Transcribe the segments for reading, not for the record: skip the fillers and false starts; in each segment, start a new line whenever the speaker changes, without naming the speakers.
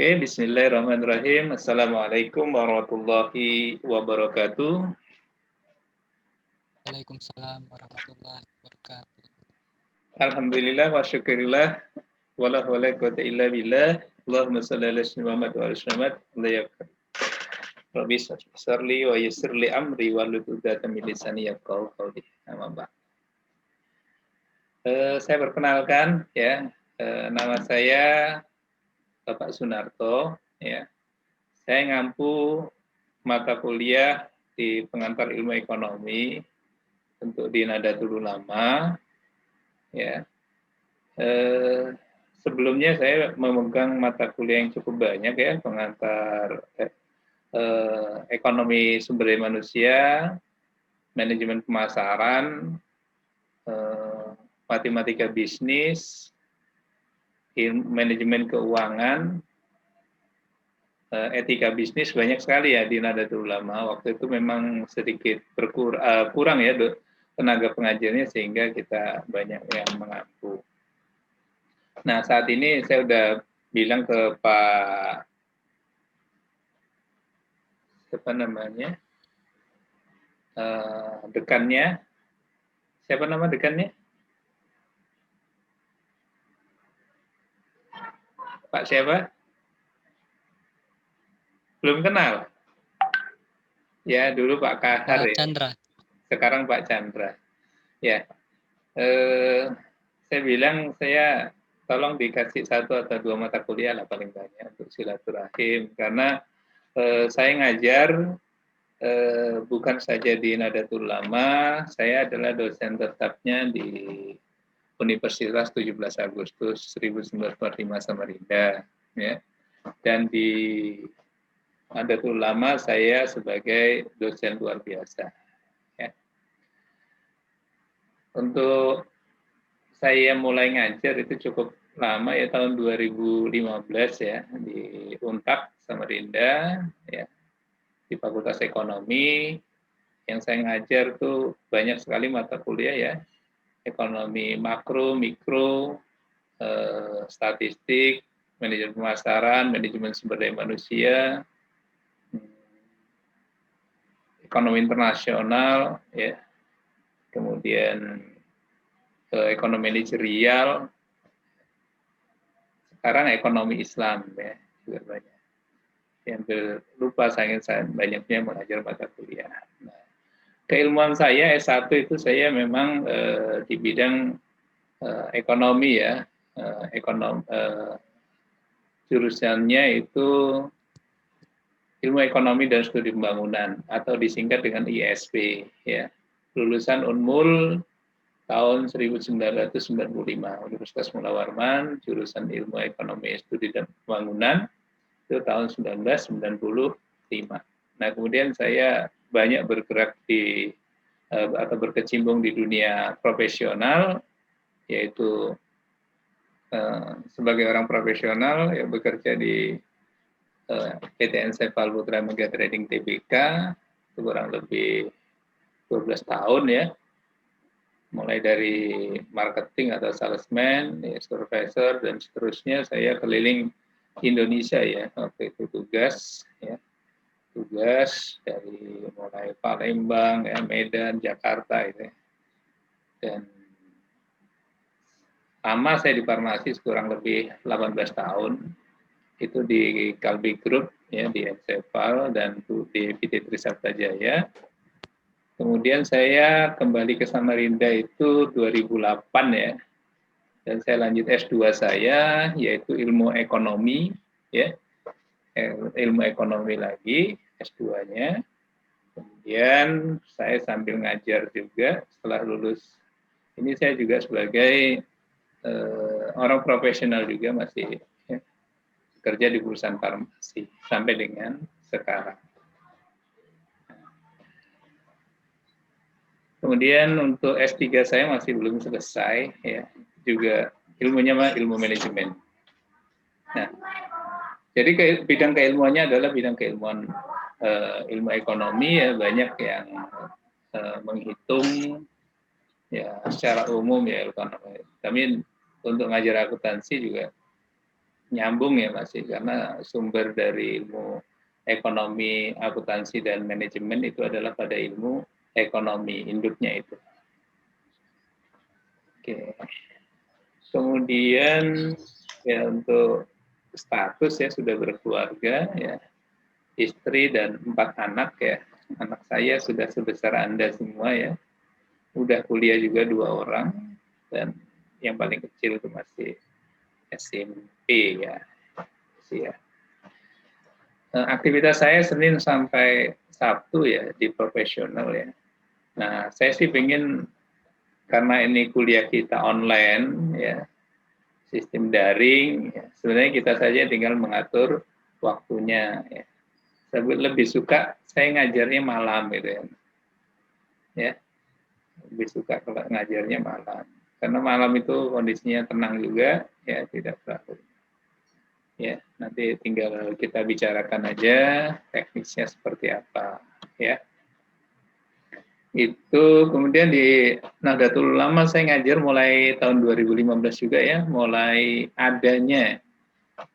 Oke, bismillahirrahmanirrahim. Assalamualaikum warahmatullahi wabarakatuh.
Waalaikumsalam warahmatullahi wabarakatuh.
Alhamdulillah wa syukurillah. Wala hawla quwata illa billah. Allahumma shalli ala sayyidina Muhammad wa ala Muhammad. Rabbi syrli wa yassirli amri wa hlul 'uqdatam min lisani yafqahu qawli. Amma ba'd. Saya perkenalkan ya, nama saya Bapak Sunarto ya. Saya ngampu mata kuliah di pengantar ilmu ekonomi untuk di Nadatul Ulama ya. Sebelumnya saya memegang mata kuliah yang cukup banyak ya, pengantar ekonomi sumber daya manusia, manajemen pemasaran, matematika bisnis, manajemen keuangan, etika bisnis, banyak sekali ya di Nadatul Ulama. Waktu itu memang sedikit kurang ya tenaga pengajarnya sehingga kita banyak yang mengampu. Nah, saat ini saya udah bilang ke Pak siapa namanya, dekannya, siapa nama dekannya? Pak siapa? Belum kenal? Ya, dulu Pak Kahar
Pak
ya.
Chandra.
Sekarang Pak Chandra. Ya, saya bilang saya tolong dikasih 1 atau 2 mata kuliah lah paling banyak untuk silaturahim. Karena saya ngajar bukan saja di Nadatul Ulama, saya adalah dosen tetapnya di Universitas 17 Agustus 1945 Samarinda. Ya. Dan di Nadatul Ulama saya sebagai dosen luar biasa. Ya. Untuk saya mulai ngajar itu cukup lama ya, tahun 2015 ya, di Unpad Samarinda ya, di Fakultas Ekonomi. Yang saya ngajar tuh banyak sekali mata kuliah ya, ekonomi makro, mikro, statistik, manajemen pemasaran, manajemen sumber daya manusia, ekonomi internasional ya, kemudian ekonomi manajerial, sekarang ekonomi Islam ya, juga banyak. Yang lupa saya banyaknya mengajar mata kuliah. Nah, keilmuan saya S1 itu saya memang di bidang ekonomi ya, jurusannya itu ilmu ekonomi dan studi pembangunan atau disingkat dengan ISP ya. Lulusan Unmul tahun 1995, Universitas Mula Warman, jurusan ilmu ekonomi studi dan pembangunan itu tahun 1995. Nah, kemudian saya banyak bergerak di atau berkecimpung di dunia profesional, yaitu sebagai orang profesional yang bekerja di PT Ensepal Putra Mega Trading Tbk, itu kurang lebih 12 tahun ya, mulai dari marketing atau salesman, ya, supervisor, dan seterusnya. Saya keliling Indonesia ya, waktu itu tugas dari mulai Palembang, ya, Medan, Jakarta itu ya. Dan lama saya di farmasi kurang lebih 18 tahun, itu di Kalbi Group ya, di Ensepal dan di PT Trisakti Jaya. Kemudian saya kembali ke Samarinda itu 2008 ya, dan saya lanjut S2 saya yaitu ilmu ekonomi ya, ilmu ekonomi lagi S2-nya. Kemudian saya sambil ngajar juga setelah lulus. Ini saya juga sebagai orang profesional juga masih ya, kerja di perusahaan farmasi sampai dengan sekarang. Kemudian untuk S3 saya masih belum selesai ya, juga ilmunya ilmu manajemen. Nah, jadi bidang keilmuannya adalah bidang keilmuan ilmu ekonomi ya, banyak yang menghitung ya secara umum ya ekonomi. Tapi untuk ngajar akuntansi juga nyambung ya masih, karena sumber dari ilmu ekonomi, akuntansi, dan manajemen itu adalah pada ilmu ekonomi, induknya itu. Oke. Kemudian ya untuk status ya sudah berkeluarga ya, istri dan 4 anak ya. Anak saya sudah sebesar Anda semua ya. Udah kuliah juga 2 orang dan yang paling kecil itu masih SMP ya. Masih ya. Aktivitas saya Senin sampai Sabtu ya di profesional ya. Nah, saya sih pengen karena ini kuliah kita online ya, sistem daring, ya, sebenarnya kita saja tinggal mengatur waktunya. Ya. Saya lebih suka saya ngajarnya malam gitu ya. Lebih suka kalau ngajarnya malam. Karena malam itu kondisinya tenang juga, ya tidak terlalu. Ya, nanti tinggal kita bicarakan aja teknisnya seperti apa, ya. Itu kemudian di Nahdlatul Ulama saya ngajar mulai tahun 2015 juga ya, mulai adanya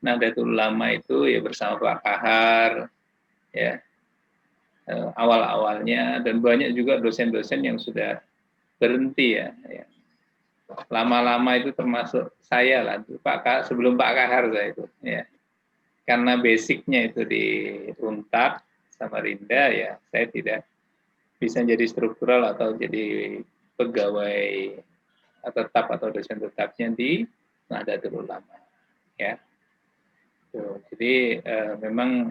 Nahdlatul Ulama itu ya bersama Pak Kahar ya, awal-awalnya, dan banyak juga dosen-dosen yang sudah berhenti ya. Lama-lama itu termasuk saya lah, sebelum Pak Kahar saya itu ya. Karena basicnya itu di Untak Samarinda ya, saya tidak bisa jadi struktural atau jadi pegawai tetap atau dosen tetapnya di Nahdlatul Ulama ya. Jadi memang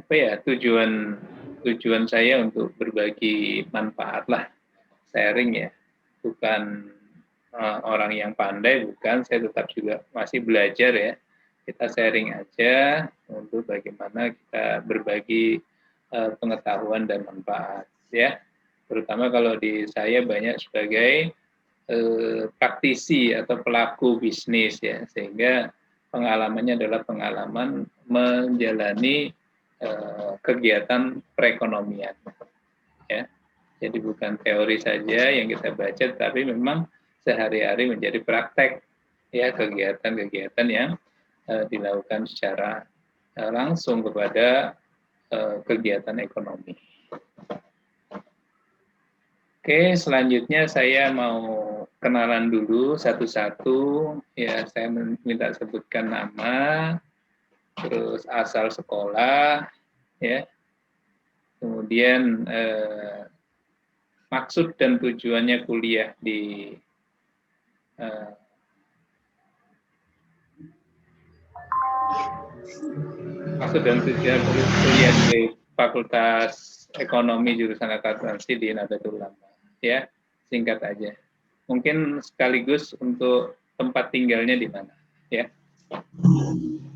apa ya, tujuan saya untuk berbagi manfaat lah, sharing ya, bukan orang yang pandai, bukan, saya tetap juga masih belajar ya, kita sharing aja untuk bagaimana kita berbagi pengetahuan dan manfaat ya, terutama kalau di saya banyak sebagai praktisi atau pelaku bisnis ya, sehingga pengalamannya adalah pengalaman menjalani kegiatan perekonomian ya. Jadi bukan teori saja yang kita baca, tapi memang sehari-hari menjadi praktek ya, kegiatan-kegiatan yang dilakukan secara langsung kepada kegiatan ekonomi. Oke, selanjutnya saya mau kenalan dulu satu-satu ya. Saya minta sebutkan nama, terus asal sekolah ya, kemudian maksud dan tujuannya kuliah di maksud dan tujuan kuliah di Fakultas Ekonomi jurusan akuntansi di Nahdlatul Ulama ya, singkat aja. Mungkin sekaligus untuk tempat tinggalnya di mana ya.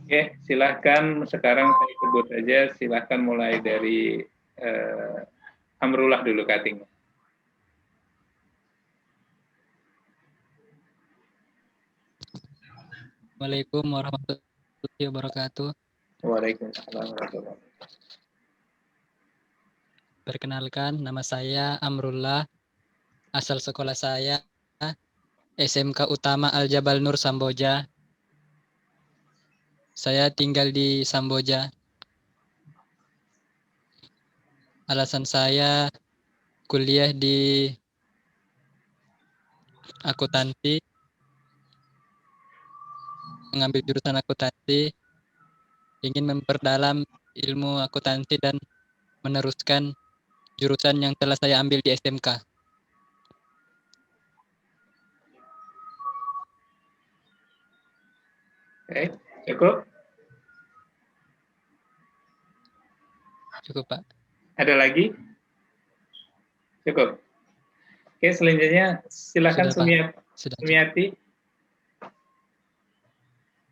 Oke, silahkan sekarang saya sebut aja, silahkan mulai dari Amrullah dulu cutting.
Assalamualaikum warahmatullahi wabarakatuh.
Waalaikumsalam warahmatullahi wabarakatuh.
Perkenalkan, nama saya Amrullah. Asal sekolah saya SMK Utama Al Jabal Nur Samboja. Saya tinggal di Samboja. Alasan saya kuliah di akuntansi, mengambil jurusan akuntansi, ingin memperdalam ilmu akuntansi dan meneruskan jurusan yang telah saya ambil di SMK.
Oke, cukup?
Cukup, Pak.
Ada lagi? Cukup. Oke, selanjutnya silakan Sumiati.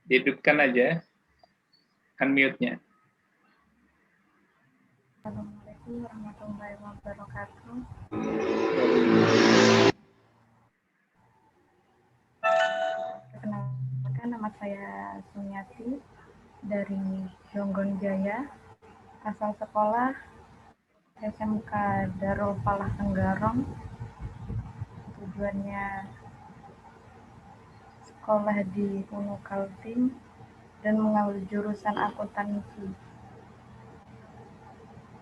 Dihidupkan aja unmute-nya.
Assalamualaikum warahmatullahi wabarakatuh. Perkenalkan, nama saya Sumiati dari Jonggon Jaya. Asal sekolah SMK Darul Falah Tenggarong. Tujuannya sekolah di Uno Kaltim dan mengambil jurusan akuntansi.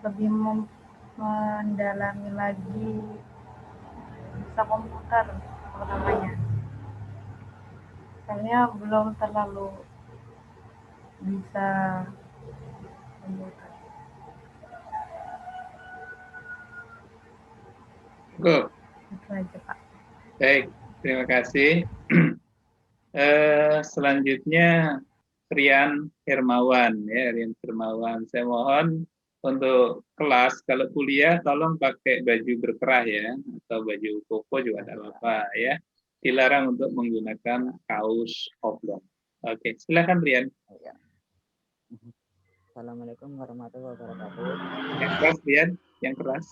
Lebih mendalami lagi bisa komputer pertamanya. Soalnya belum terlalu bisa komputer.
Cukup.
Itu aja, Pak.
Baik, terima kasih. Selanjutnya Rian Hermawan, ya Rian Hermawan. Saya mohon untuk kelas kalau kuliah tolong pakai baju berkerah ya, atau baju koko juga tidak apa-apa ya. Dilarang untuk menggunakan kaos oblong. Oke, silakan Rian.
Assalamualaikum warahmatullahi wabarakatuh.
Yang keras Rian, yang keras.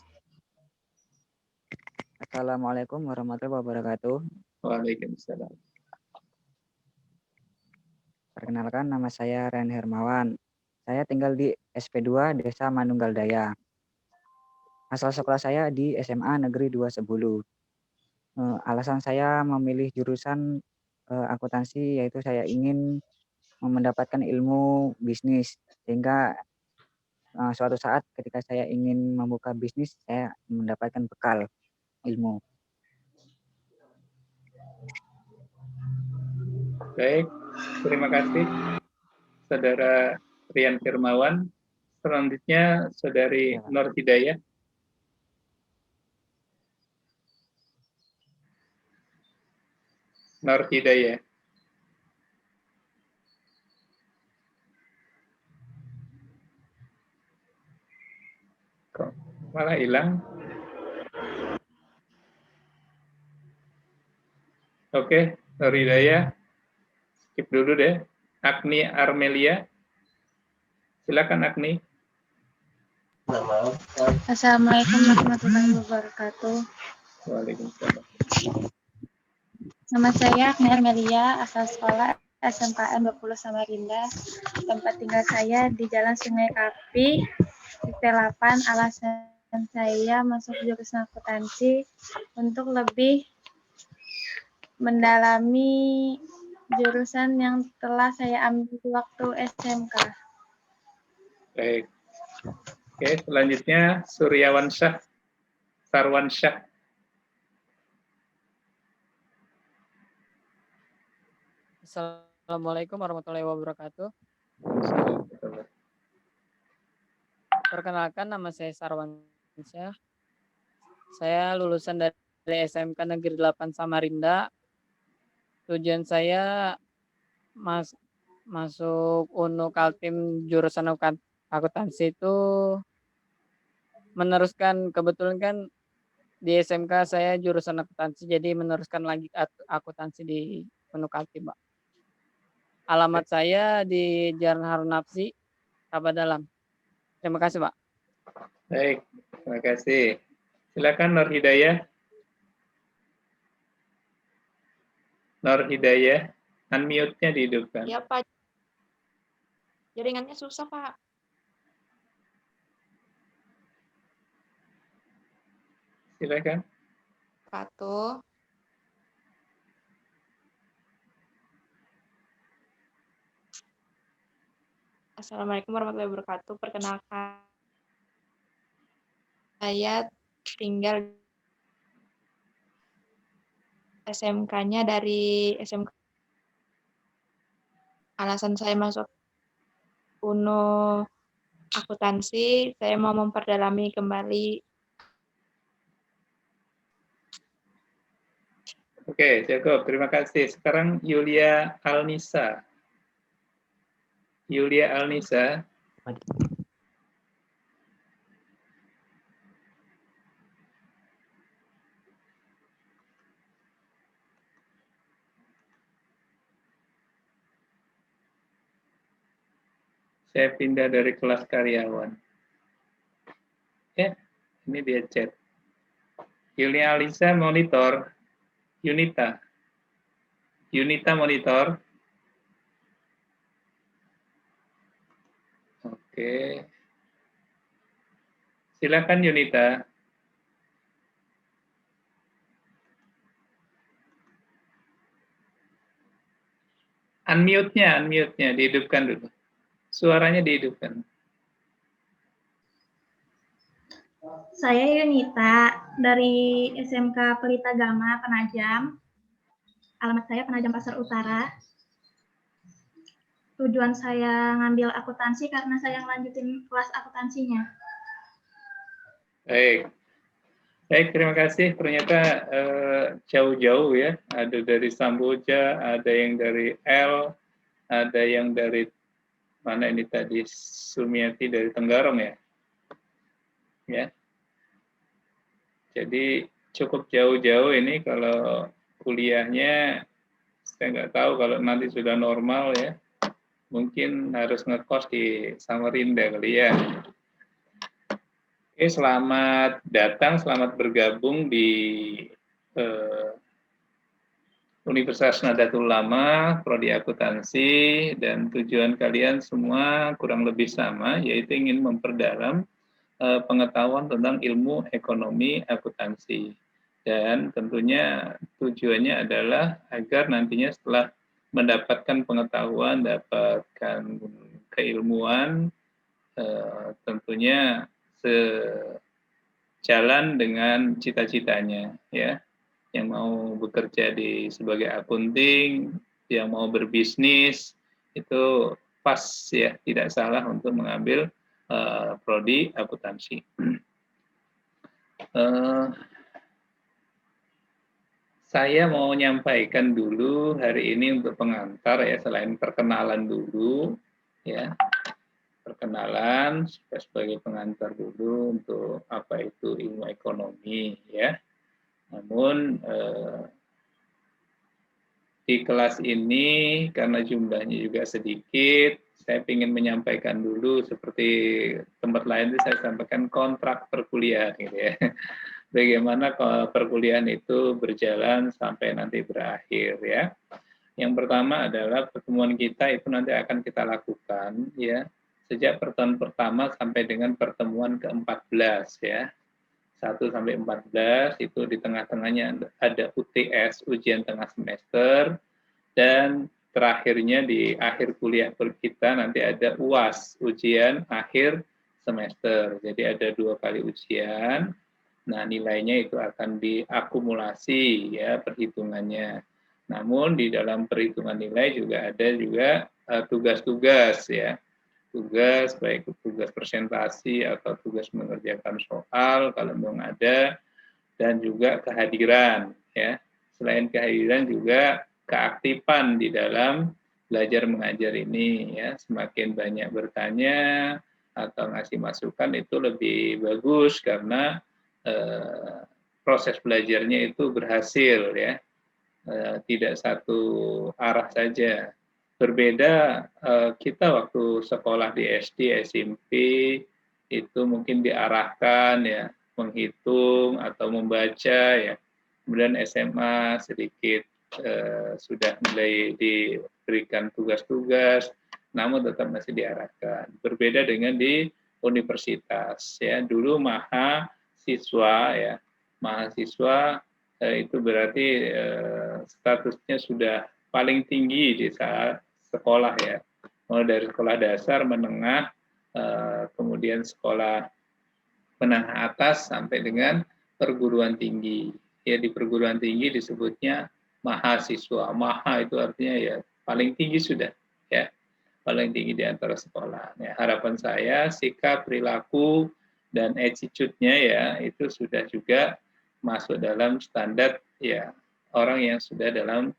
Assalamualaikum warahmatullahi wabarakatuh.
Waalaikumsalam.
Perkenalkan, nama saya Ren Hermawan. Saya tinggal di SP2 Desa Manunggal Daya. Asal sekolah saya di SMA Negeri 2 Sebulu. Alasan saya memilih jurusan akuntansi yaitu saya ingin mendapatkan ilmu bisnis, sehingga suatu saat ketika saya ingin membuka bisnis, saya mendapatkan bekal ilmu.
Baik, terima kasih Saudara Rian Firmawan. Selanjutnya Saudari Nur Hidayah. Nur Hidayah. Kok malah hilang? Oke, Nur Hidayah. Skip dulu deh. Agni Armelia. Silakan Agni.
Assalamualaikum warahmatullahi wabarakatuh.
Waalaikumsalam.
Nama saya Agni Armelia, asal sekolah SMKN 20 Samarinda. Tempat tinggal saya di Jalan Sungai Kapi, RT 8. Alasan saya masuk jurusan akuntansi untuk lebih mendalami jurusan yang telah saya ambil waktu SMK.
Baik. Oke, selanjutnya Suryawansyah. Sarwansyah.
Assalamualaikum warahmatullahi wabarakatuh. Perkenalkan, nama saya Sarwansyah. Saya lulusan dari SMK Negeri 8 Samarinda. Tujuan saya masuk UNU Kaltim jurusan akuntansi itu meneruskan, kebetulan kan di SMK saya jurusan akuntansi, jadi meneruskan lagi akuntansi di UNU Kaltim, Pak. Alamat saya di Jalan Harun Nafsi, Rabadalam. Terima kasih, Pak.
Baik, terima kasih. Silakan Nur Hidayah. Nur Hidayah, unmute-nya dihidupkan.
Ya, Pak. Jaringannya susah, Pak.
Silakan.
Patuh. Assalamualaikum warahmatullahi wabarakatuh. Perkenalkan, saya tinggal SMK-nya dari SMK. Alasan saya masuk UNU akuntansi, saya mau memperdalami kembali.
Oke, cukup. Terima kasih. Sekarang Yulia Alnisa. Yulia Alnisa. Saya pindah dari kelas karyawan. Ya, ini dia chat. Yulia Alisa monitor. Yunita. Yunita monitor. Oke. Silakan Yunita. Unmute-nya dihidupkan dulu. Suaranya dihidupkan.
Saya Yunita dari SMK Pelita Gama Penajam. Alamat saya Penajam Pasar Utara. Tujuan saya ngambil akuntansi karena saya ngelanjutin kelas akuntansinya.
Baik, terima kasih. Ternyata jauh-jauh ya. Ada dari Samboja, ada yang dari L, ada yang dari mana ini tadi, Sumiati dari Tenggarong ya. Ya. Jadi cukup jauh-jauh ini kalau kuliahnya, saya nggak tahu kalau nanti sudah normal ya, mungkin harus ngekos di Samarinda kali ya. Oke, selamat datang, selamat bergabung di Universitas Nahdlatul Ulama, Prodi Akuntansi, dan tujuan kalian semua kurang lebih sama, yaitu ingin memperdalam pengetahuan tentang ilmu ekonomi akuntansi. Dan tentunya tujuannya adalah agar nantinya setelah mendapatkan pengetahuan, dapatkan keilmuan, tentunya sejalan dengan cita-citanya, ya. Yang mau bekerja sebagai akunting, yang mau berbisnis, itu pas ya, tidak salah untuk mengambil prodi akuntansi. Saya mau menyampaikan dulu hari ini untuk pengantar ya, selain perkenalan dulu ya, perkenalan sebagai pengantar dulu untuk apa itu ilmu ekonomi ya. Namun di kelas ini karena jumlahnya juga sedikit, saya ingin menyampaikan dulu seperti tempat lain itu saya sampaikan kontrak perkuliahan gitu ya. Bagaimana perkuliahan itu berjalan sampai nanti berakhir ya. Yang pertama adalah pertemuan kita itu nanti akan kita lakukan ya sejak pertemuan pertama sampai dengan pertemuan ke-14 ya. 1 sampai 14 itu di tengah-tengahnya ada UTS, ujian tengah semester, dan terakhirnya di akhir kuliah kita nanti ada UAS, ujian akhir semester. Jadi ada 2 kali ujian. Nah, nilainya itu akan diakumulasi ya perhitungannya. Namun di dalam perhitungan nilai juga ada tugas-tugas ya. Tugas baik tugas presentasi atau tugas mengerjakan soal kalau memang ada, dan juga kehadiran ya. Selain kehadiran juga keaktifan di dalam belajar mengajar ini ya. Semakin banyak bertanya atau ngasih masukan itu lebih bagus karena proses belajarnya itu berhasil ya. Tidak satu arah saja. Berbeda kita waktu sekolah di SD, SMP itu mungkin diarahkan ya menghitung atau membaca ya. Kemudian SMA sedikit sudah mulai diberikan tugas-tugas, namun tetap masih diarahkan. Berbeda dengan di universitas ya. Dulu mahasiswa ya, mahasiswa itu berarti statusnya sudah paling tinggi di saat sekolah ya, mulai dari sekolah dasar, menengah, kemudian sekolah menengah atas sampai dengan perguruan tinggi. Ya di perguruan tinggi disebutnya mahasiswa. Maha itu artinya ya paling tinggi sudah ya, paling tinggi di antara sekolah. Ya, harapan saya sikap, perilaku, dan attitude-nya ya itu sudah juga masuk dalam standar ya orang yang sudah dalam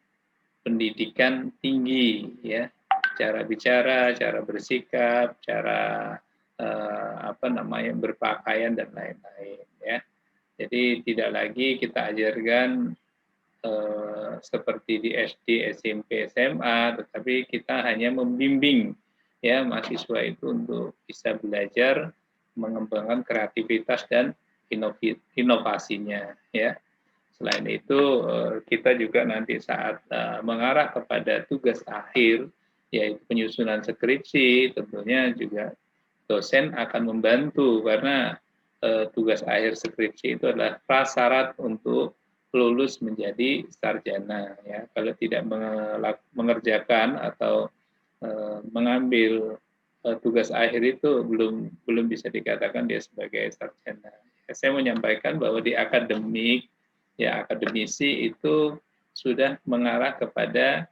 pendidikan tinggi ya, cara bicara, cara bersikap, cara berpakaian dan lain-lain ya. Jadi tidak lagi kita ajarkan seperti di SD, SMP, SMA, tetapi kita hanya membimbing ya mahasiswa itu untuk bisa belajar mengembangkan kreativitas dan inovasinya ya. Selain itu kita juga nanti saat mengarah kepada tugas akhir yaitu penyusunan skripsi, tentunya juga dosen akan membantu karena tugas akhir skripsi itu adalah prasyarat untuk lulus menjadi sarjana ya. Kalau tidak mengerjakan atau mengambil tugas akhir itu belum bisa dikatakan dia sebagai sarjana. Ya, saya menyampaikan bahwa di akademik ya akademisi itu sudah mengarah kepada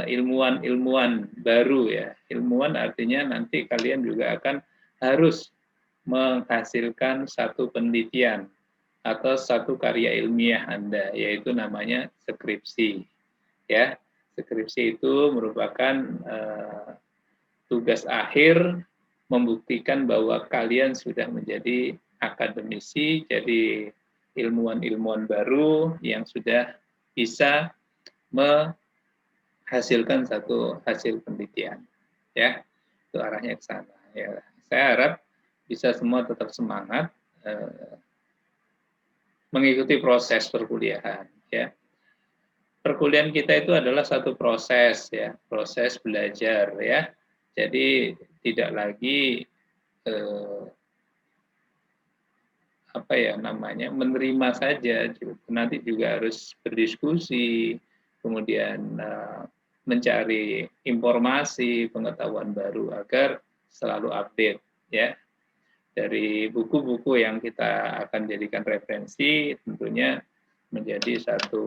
ilmuwan-ilmuwan baru ya. Ilmuwan artinya nanti kalian juga akan harus menghasilkan satu penelitian atau satu karya ilmiah Anda, yaitu namanya skripsi. Ya, skripsi itu merupakan tugas akhir membuktikan bahwa kalian sudah menjadi akademisi, jadi ilmuwan-ilmuwan baru yang sudah bisa menghasilkan satu hasil penelitian. Ya, itu arahnya ke sana. Ya, saya harap bisa semua tetap semangat mengikuti proses perkuliahan. Ya, perkuliahan kita itu adalah satu proses ya, proses belajar ya. Jadi tidak lagi menerima saja, nanti juga harus berdiskusi, kemudian mencari informasi, pengetahuan baru agar selalu update ya. Dari buku-buku yang kita akan jadikan referensi tentunya menjadi satu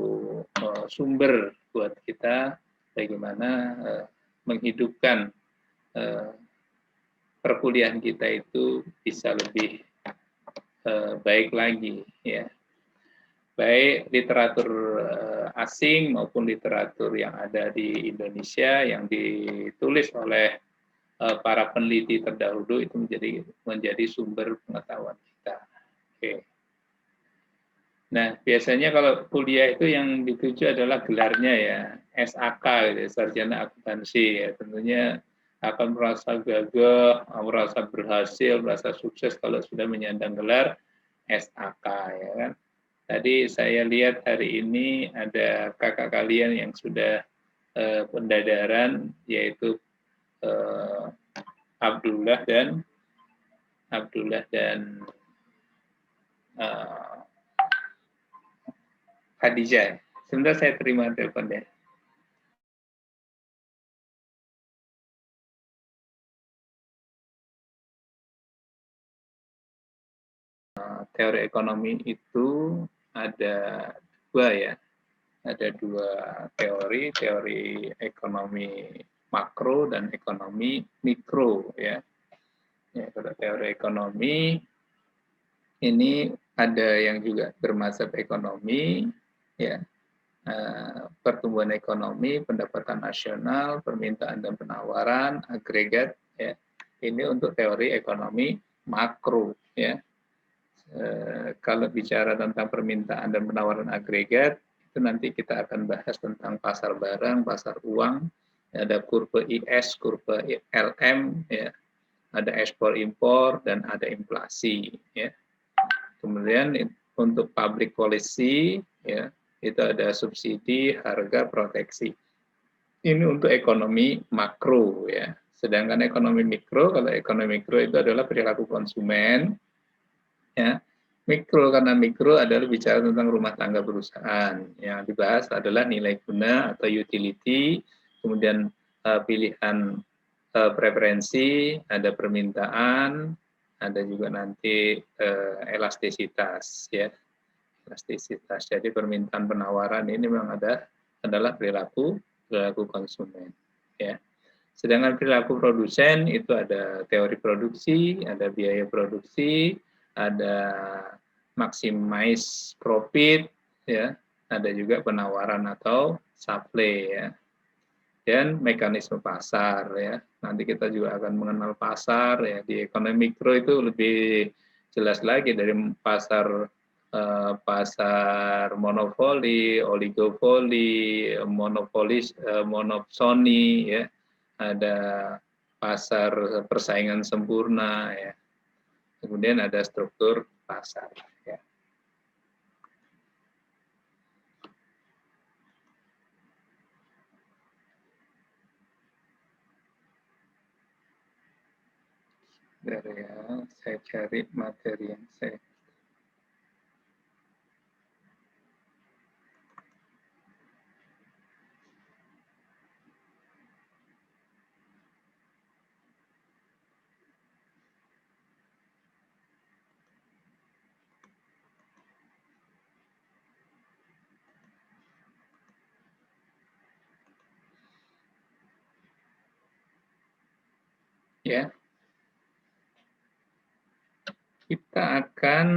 sumber buat kita bagaimana menghidupkan perkuliahan kita itu bisa lebih baik lagi ya, baik literatur asing maupun literatur yang ada di Indonesia yang ditulis oleh para peneliti terdahulu itu menjadi sumber pengetahuan kita. Oke. Nah, biasanya kalau kuliah itu yang dituju adalah gelarnya ya, SAK, gitu, sarjana akuntansi ya. Tentunya akan merasa gagah, merasa berhasil, merasa sukses kalau sudah menyandang gelar SAK ya kan. Tadi saya lihat hari ini ada kakak kalian yang sudah pendadaran, yaitu Abdullah dan Khadijah. Sebentar saya terima teleponnya. Teori ekonomi itu ada dua ya. Ada dua teori, teori ekonomi makro dan ekonomi mikro ya. Ya, kalau teori ekonomi ini ada yang juga bermazhab ekonomi ya. Pertumbuhan ekonomi, pendapatan nasional, permintaan dan penawaran, agregat ya. Ini untuk teori ekonomi makro ya. Kalau bicara tentang permintaan dan penawaran agregat, itu nanti kita akan bahas tentang pasar barang, pasar uang, ada kurva IS, kurva LM, ya, ada ekspor impor dan ada inflasi. Ya. Kemudian untuk public policy, ya, itu ada subsidi, harga, proteksi. Ini untuk ekonomi makro, ya. Sedangkan ekonomi mikro, kalau ekonomi mikro itu adalah perilaku konsumen, ya. Mikro, karena mikro adalah bicara tentang rumah tangga perusahaan. Yang dibahas adalah nilai guna atau utility, kemudian pilihan preferensi, ada permintaan, ada juga nanti elastisitas, ya, elastisitas. Jadi permintaan penawaran ini memang adalah perilaku konsumen, ya. Sedangkan perilaku produsen itu ada teori produksi, ada biaya produksi, ada maximize profit, ya, ada juga penawaran atau supply, ya, dan mekanisme pasar, ya. Nanti kita juga akan mengenal pasar, ya. Di ekonomi mikro itu lebih jelas lagi dari pasar pasar monopoli, oligopoli, monopolis, monopsoni, ya. Ada pasar persaingan sempurna, ya. Kemudian ada struktur pasar, ya. Dari ya, saya cari materi yang saya ya. Kita akan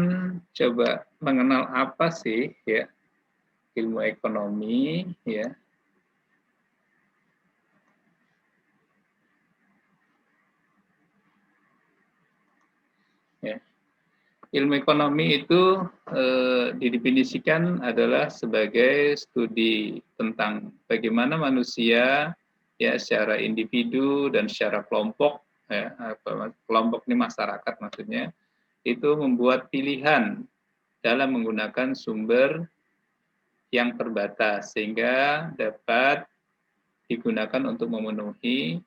coba mengenal apa sih ya ilmu ekonomi ya. Ya. Ilmu ekonomi itu didefinisikan adalah sebagai studi tentang bagaimana manusia ya secara individu dan secara kelompok ya, kelompok ini masyarakat maksudnya itu membuat pilihan dalam menggunakan sumber yang terbatas sehingga dapat digunakan untuk memenuhi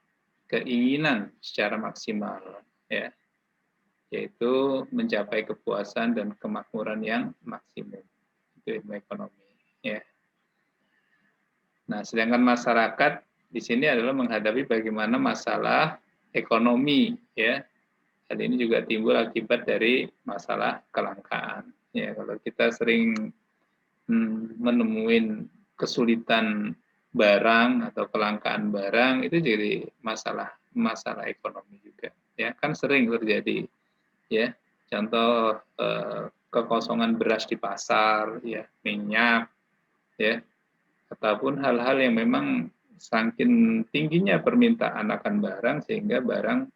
keinginan secara maksimal ya, yaitu mencapai kepuasan dan kemakmuran yang maksimum. Itu ilmu ekonomi ya. Nah, sedangkan masyarakat di sini adalah menghadapi bagaimana masalah ekonomi ya. Hal ini juga timbul akibat dari masalah kelangkaan. Ya, kalau kita sering menemuin kesulitan barang atau kelangkaan barang itu jadi masalah ekonomi juga. Ya, kan sering terjadi. Ya, contoh kekosongan beras di pasar, ya, minyak, ya, ataupun hal-hal yang memang saking tingginya permintaan akan barang sehingga barang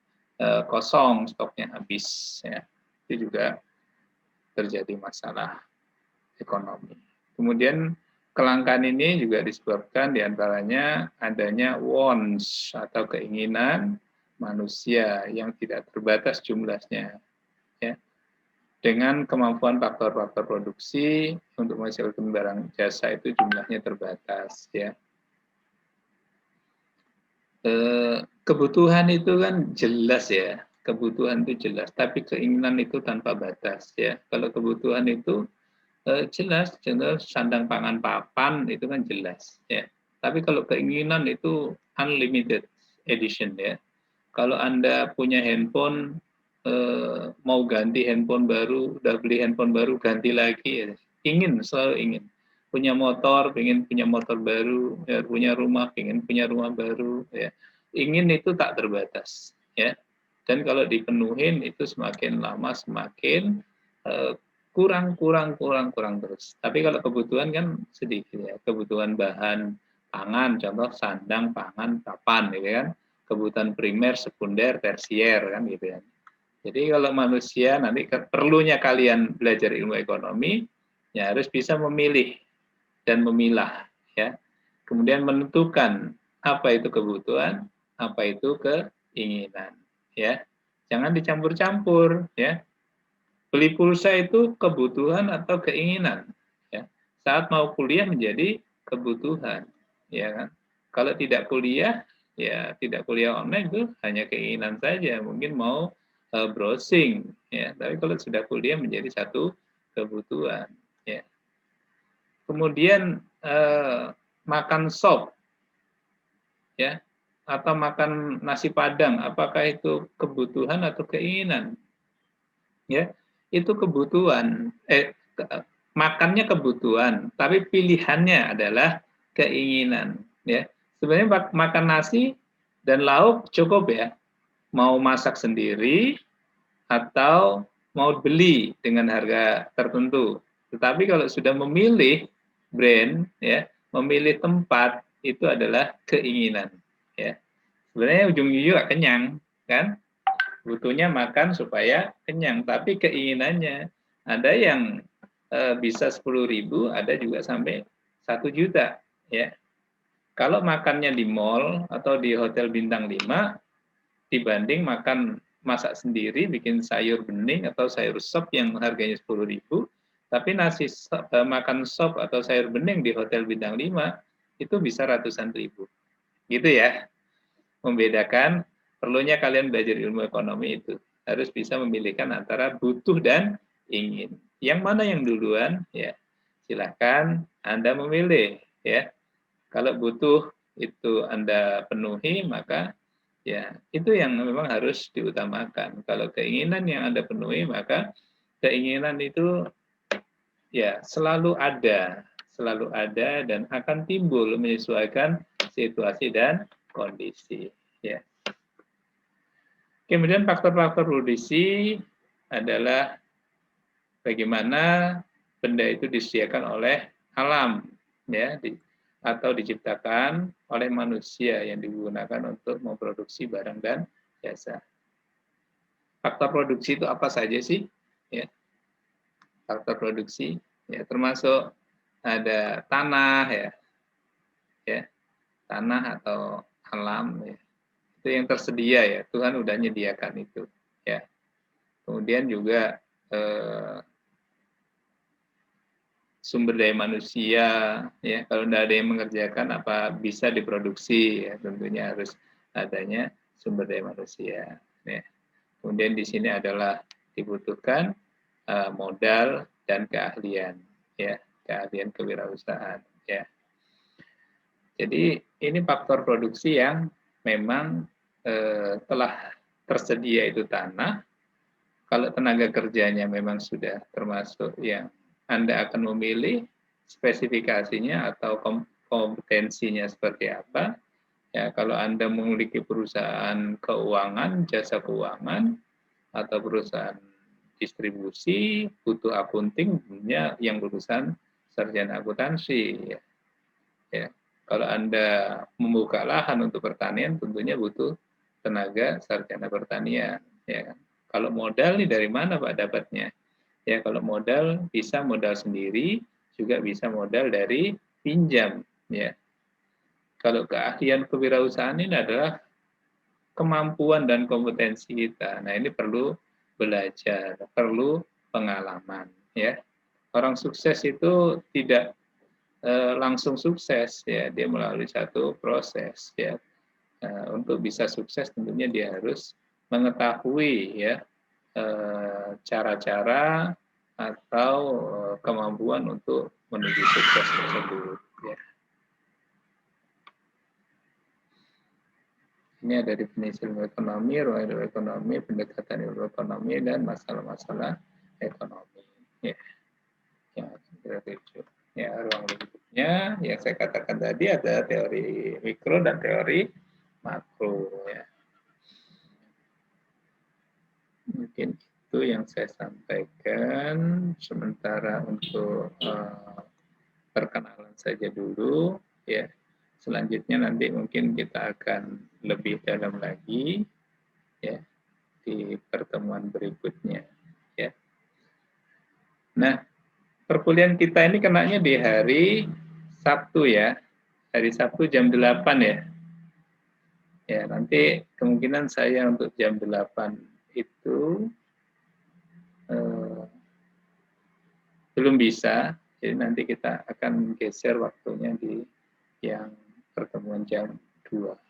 kosong, stoknya habis ya. Itu juga terjadi masalah ekonomi. Kemudian kelangkaan ini juga disebabkan diantaranya adanya wants atau keinginan manusia yang tidak terbatas jumlahnya ya. Dengan kemampuan faktor-faktor produksi untuk menghasilkan barang jasa itu jumlahnya terbatas ya. Kebutuhan itu kan jelas ya, kebutuhan itu jelas, tapi keinginan itu tanpa batas ya. Kalau kebutuhan itu jelas sandang pangan papan itu kan jelas ya. Tapi kalau keinginan itu unlimited edition ya. Kalau Anda punya handphone mau ganti handphone baru, udah beli handphone baru ganti lagi ya. Selalu ingin. Punya motor, pengen punya motor baru, ya, punya rumah, pengen punya rumah baru, ya. Ingin itu tak terbatas, ya. Dan kalau dipenuhin itu semakin lama semakin kurang terus. Tapi kalau kebutuhan kan sedikit ya. Kebutuhan bahan pangan, contoh sandang, pangan, papan, gitu kan. Kebutuhan primer, sekunder, tersier, kan gitu ya. Jadi kalau manusia nanti perlunya kalian belajar ilmu ekonomi, ya harus bisa memilih dan memilah ya. Kemudian menentukan apa itu kebutuhan, apa itu keinginan ya. Jangan dicampur-campur ya. Beli pulsa itu kebutuhan atau keinginan ya. Saat mau kuliah menjadi kebutuhan ya kan. Kalau tidak kuliah ya tidak kuliah online itu hanya keinginan saja, mungkin mau browsing ya. Tapi kalau sudah kuliah menjadi satu kebutuhan ya. Kemudian makan sop ya atau makan nasi padang, apakah itu kebutuhan atau keinginan ya? Itu kebutuhan, makannya kebutuhan, tapi pilihannya adalah keinginan ya. Sebenarnya makan nasi dan lauk cukup ya, mau masak sendiri atau mau beli dengan harga tertentu. Tetapi kalau sudah memilih brand ya, memilih tempat itu adalah keinginan ya. Sebenarnya ujung-ujungnya kenyang kan, butuhnya makan supaya kenyang, tapi keinginannya ada yang bisa 10.000, ada juga sampai 1 juta ya. Kalau makannya di mall atau di hotel bintang 5 dibanding makan masak sendiri, bikin sayur bening atau sayur sop yang harganya 10.000, tapi makan sop atau sayur bening di hotel bintang 5 itu bisa ratusan ribu. Gitu ya. Membedakan, perlunya kalian belajar ilmu ekonomi itu. Harus bisa memilihkan antara butuh dan ingin. Yang mana yang duluan? Ya, silakan Anda memilih ya. Kalau butuh itu Anda penuhi, maka ya itu yang memang harus diutamakan. Kalau keinginan yang Anda penuhi, maka keinginan itu ya selalu ada dan akan timbul menyesuaikan situasi dan kondisi ya. Kemudian faktor-faktor produksi adalah bagaimana benda itu disediakan oleh alam, ya, atau diciptakan oleh manusia yang digunakan untuk memproduksi barang dan jasa. Faktor produksi itu apa saja sih? Ya, faktor produksi, ya, termasuk ada tanah, ya, tanah atau alam, ya. Itu yang tersedia, ya, Tuhan udah menyediakan itu, ya. Kemudian juga sumber daya manusia, ya, kalau tidak ada yang mengerjakan apa bisa diproduksi, ya, tentunya harus adanya sumber daya manusia, ya. Kemudian di sini adalah dibutuhkan modal dan keahlian, ya, keahlian kewirausahaan, ya. Jadi ini faktor produksi yang memang telah tersedia itu tanah. Kalau tenaga kerjanya memang sudah termasuk yang Anda akan memilih spesifikasinya atau kompetensinya seperti apa. Ya, kalau Anda memiliki perusahaan keuangan, jasa keuangan, atau perusahaan distribusi, butuh akunting, tentunya yang lulusan sarjana akuntansi. Ya. Kalau Anda membuka lahan untuk pertanian, tentunya butuh tenaga sarjana pertanian. Ya. Kalau modal nih dari mana Pak dapatnya? Ya, kalau modal bisa modal sendiri, juga bisa modal dari pinjam. Ya. Kalau keahlian kewirausahaan ini adalah kemampuan dan kompetensi kita. Nah, ini perlu belajar, perlu pengalaman. Ya. Orang sukses itu tidak langsung sukses, ya, dia melalui satu proses, ya. Untuk bisa sukses tentunya dia harus mengetahui, ya, cara-cara atau kemampuan untuk menuju sukses tersebut, ya. Ini ada definisi ilmu ekonomi, ruang ilmu ekonomi, pendekatan ilmu ekonomi, dan masalah-masalah ekonomi, ya, yang akan kita tuju. Ya, ruang lingkupnya yang saya katakan tadi ada teori mikro dan teori makro, ya. Mungkin itu yang saya sampaikan sementara untuk perkenalan saja dulu, ya. Selanjutnya nanti mungkin kita akan lebih dalam lagi, ya, di pertemuan berikutnya, ya. Nah, perkuliahan kita ini kenanya di hari Sabtu, ya. Hari Sabtu jam 8, ya. Ya, nanti kemungkinan saya untuk jam 8 itu belum bisa, jadi nanti kita akan geser waktunya di yang pertemuan jam 2.